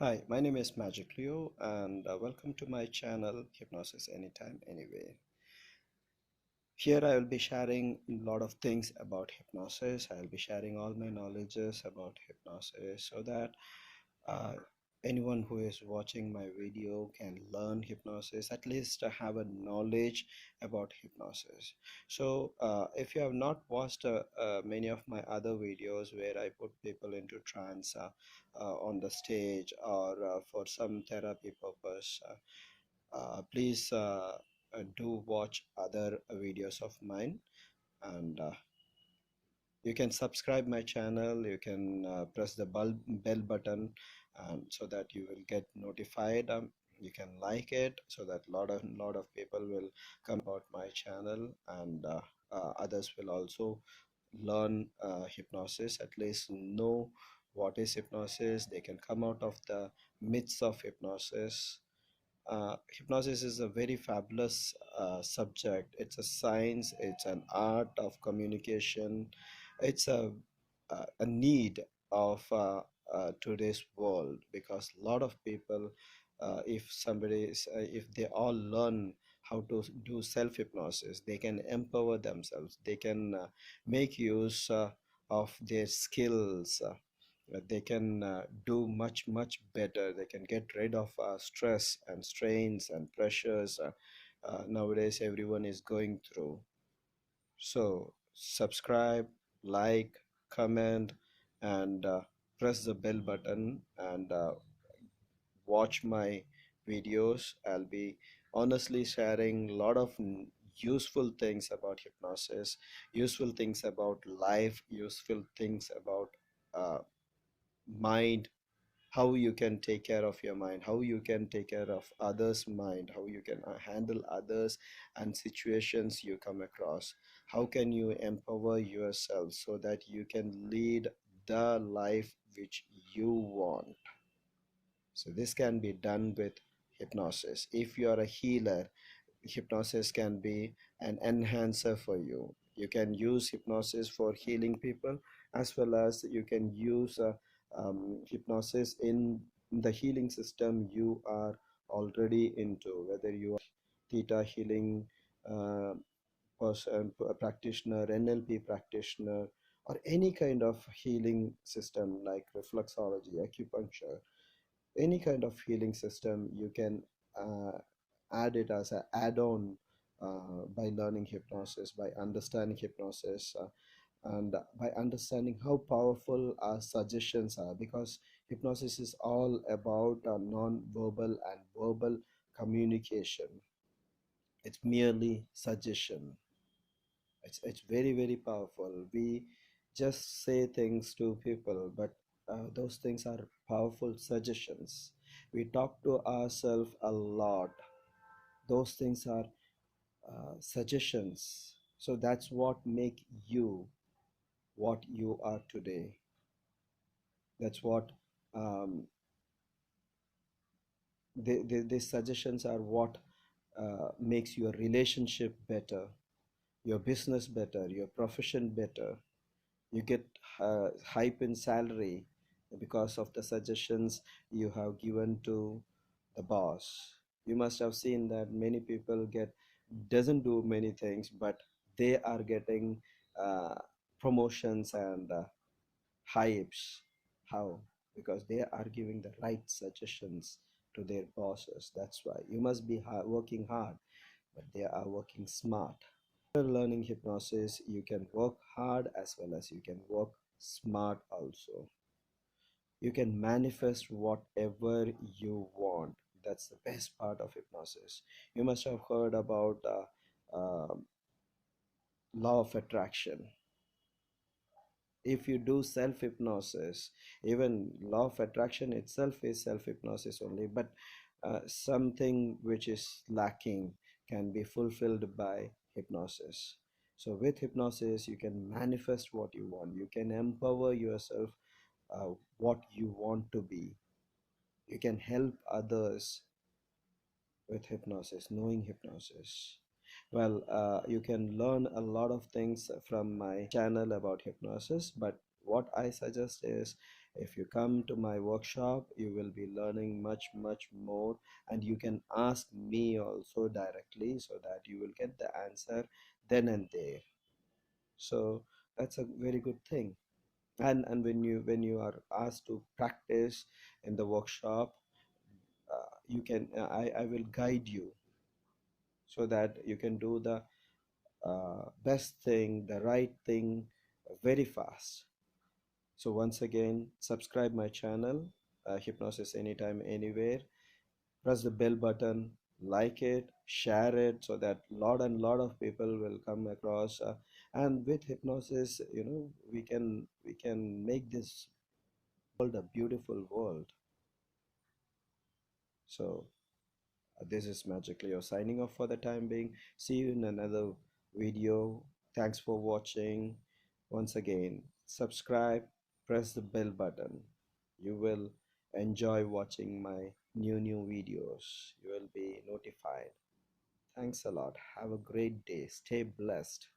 Hi, my name is Magic Leo, and welcome to my channel Hypnosis Anytime Anywhere. Here I will be sharing a lot of things about hypnosis. I will be sharing all my knowledges about hypnosis so that uh, anyone who is watching my video can learn hypnosis, at least have a knowledge about hypnosis. So if you have not watched many of my other videos where I put people into trance on the stage or for some therapy purpose, please do watch other videos of mine, and you can subscribe my channel. You can press the bell button, so that you will get notified. You can like it so that lot of people will come about my channel, and others will also learn hypnosis, at least know what is hypnosis. They can come out of the myths of hypnosis. Hypnosis is a very fabulous subject. It's a science, it's an art of communication. It's a need of today's world, because a lot of people, if they all learn how to do self hypnosis, they can empower themselves. They can make use of their skills. They can do much better. They can get rid of stress and strains and pressures nowadays everyone is going through. So subscribe, like, comment, and press the bell button, and watch my videos. I'll be honestly sharing a lot of useful things about hypnosis, useful things about life, useful things about uh, mind, how you can take care of your mind, how you can take care of others mind, how you can handle others and situations you come across, how can you empower yourself so that you can lead the life which you want. So this can be done with hypnosis. If you are a healer, hypnosis can be an enhancer for you. You can use hypnosis for healing people, as well as you can use hypnosis in the healing system you are already into, whether you are theta healing uh, person, a practitioner, NLP practitioner, or any kind of healing system like reflexology, acupuncture, any kind of healing system. You can uh, add it as an add-on by learning hypnosis, by understanding hypnosis, and by understanding how powerful our suggestions are, because hypnosis is all about non-verbal and verbal communication. It's merely suggestion. It's very powerful. We just say things to people, but those things are powerful suggestions. We talk to ourselves a lot. Those things are suggestions. So that's what make you what you are today. That's what um, these suggestions are what makes your relationship better, your business better, your profession better. You get hype in salary because of the suggestions you have given to the boss. You must have seen that many people get doesn't do many things, but they are getting uh, promotions and hypes. How? Because they are giving the right suggestions to their bosses. That's why you must be working hard, but they are working smart. After learning hypnosis, you can work hard as well as you can work smart also. You can manifest whatever you want. That's the best part of hypnosis. You must have heard about law of attraction. If you do self hypnosis, even law of attraction itself is self hypnosis only, but something which is lacking can be fulfilled by hypnosis. So with hypnosis you can manifest what you want. You can empower yourself what you want to be. You can help others with hypnosis, knowing hypnosis. Well, you can learn a lot of things from my channel about hypnosis, but what I suggest is If you come to my workshop, you will be learning much, much more, and you can ask me also directly so that you will get the answer then and there. So that's a very good thing. And when you are asked to practice in the workshop, you can I will guide you so that you can do the best thing, the right thing, very fast. So once again, subscribe my channel, Hypnosis Anytime Anywhere. Press the bell button, like it, share it, so that lot of people will come across. And with hypnosis, we can make this world a beautiful world. So this is Magic Leo signing off for the time being. See you in another video. Thanks for watching. Once again, subscribe, press the bell button. You will enjoy watching my new videos. You will be notified. Thanks a lot. Have a great day. Stay blessed.